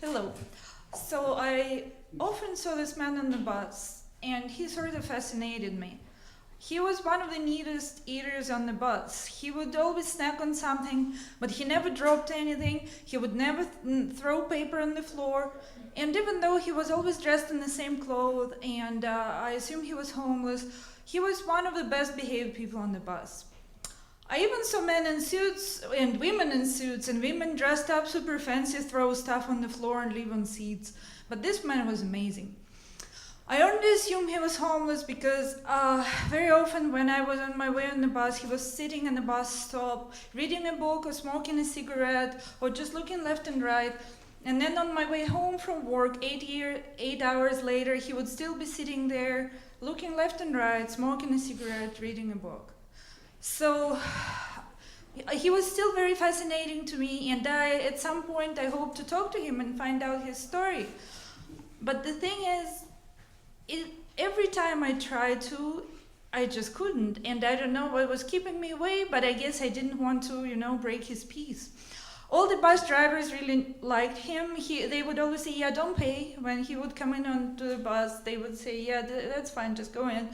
Hello. So I often saw this man on the bus, and he sort of fascinated me. He was one of the neatest eaters on the bus. He would always snack on something, but he never dropped anything. He would never throw paper on the floor. And even though he was always dressed in the same clothes, and I assume he was homeless, he was one of the best behaved people on the bus. I even saw men in suits and women in suits, and women dressed up super fancy throw stuff on the floor and leave on seats. But this man was amazing. I only assume he was homeless because very often when I was on my way on the bus, he was sitting in the bus stop, reading a book or smoking a cigarette or just looking left and right. And then on my way home from work, 8 hours later, he would still be sitting there, looking left and right, smoking a cigarette, reading a book. So he was still very fascinating to me, and at some point I hope to talk to him and find out his story. But the thing is, every time I tried to, I just couldn't, and I don't know what was keeping me away, but I guess I didn't want to, break his peace. All the bus drivers really liked him. They would always say, yeah, don't pay. When he would come in onto the bus, they would say, yeah, that's fine, just go in.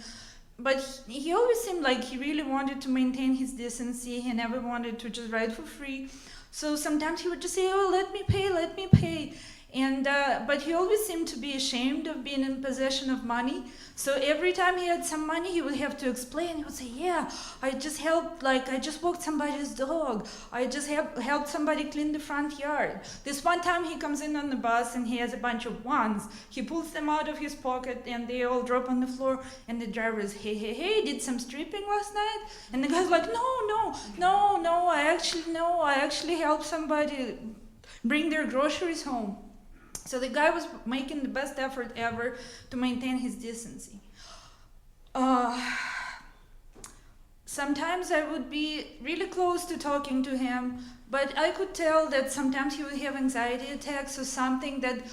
But he always seemed like he really wanted to maintain his decency. He never wanted to just ride for free. So sometimes he would just say, oh, let me pay. And but he always seemed to be ashamed of being in possession of money. So every time he had some money, he would have to explain. He would say, yeah, I just walked somebody's dog. I just helped somebody clean the front yard. This one time he comes in on the bus and he has a bunch of ones. He pulls them out of his pocket and they all drop on the floor. And the driver is, hey, did some stripping last night? And the guy's like, no, I actually helped somebody bring their groceries home. So the guy was making the best effort ever to maintain his decency. Sometimes I would be really close to talking to him, but I could tell that sometimes he would have anxiety attacks or something that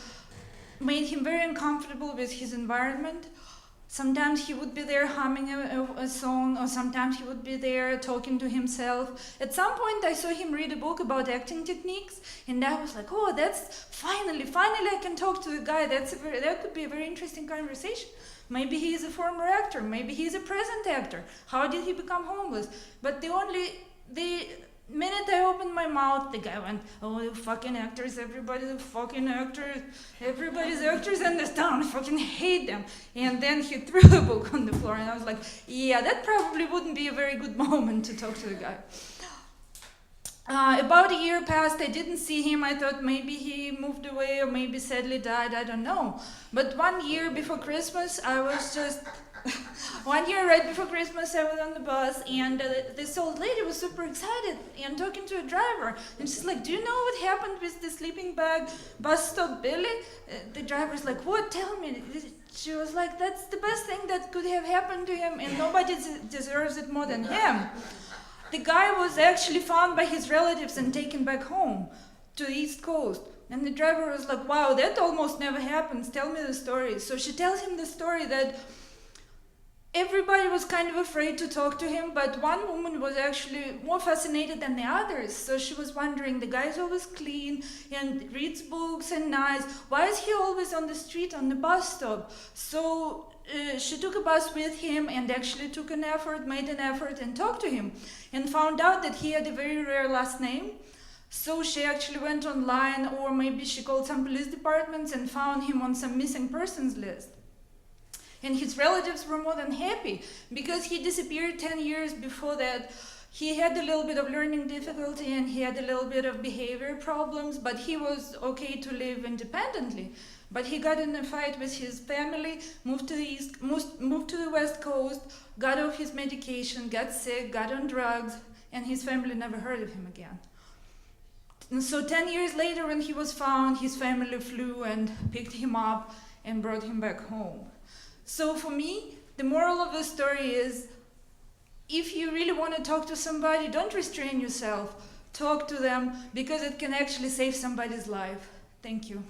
made him very uncomfortable with his environment. Sometimes he would be there humming a song, or sometimes he would be there talking to himself. At some point I saw him read a book about acting techniques, and I was like, oh, that's finally I can talk to the guy. That could be a very interesting conversation. Maybe he is a former actor, maybe he is a present actor. How did he become homeless? But the minute I opened my mouth, the guy went, oh, the fucking actors, everybody's actors in this town, I fucking hate them. And then he threw a book on the floor, and I was like, yeah, that probably wouldn't be a very good moment to talk to the guy. About a year passed, I didn't see him. I thought maybe he moved away or maybe sadly died, I don't know. But 1 year before Christmas, one year right before Christmas, I was on the bus, and this old lady was super excited and talking to a driver. And she's like, do you know what happened with the sleeping bag bus stop Billy? The driver's like, what? Tell me. She was like, that's the best thing that could have happened to him, and nobody deserves it more than him. The guy was actually found by his relatives and taken back home to the East Coast. And the driver was like, wow, that almost never happens. Tell me the story. So she tells him the story that everybody was kind of afraid to talk to him, but one woman was actually more fascinated than the others. So she was wondering, the guy's always clean and reads books and nice. Why is he always on the street, on the bus stop? So she took a bus with him and actually made an effort and talked to him and found out that he had a very rare last name. So she actually went online, or maybe she called some police departments and found him on some missing persons list. And his relatives were more than happy because he disappeared 10 years before that. He had a little bit of learning difficulty and he had a little bit of behavior problems, but he was okay to live independently. But he got in a fight with his family, moved to the West Coast, got off his medication, got sick, got on drugs, and his family never heard of him again. And so 10 years later, when he was found, his family flew and picked him up and brought him back home. So for me, the moral of the story is, if you really want to talk to somebody, don't restrain yourself. Talk to them, because it can actually save somebody's life. Thank you.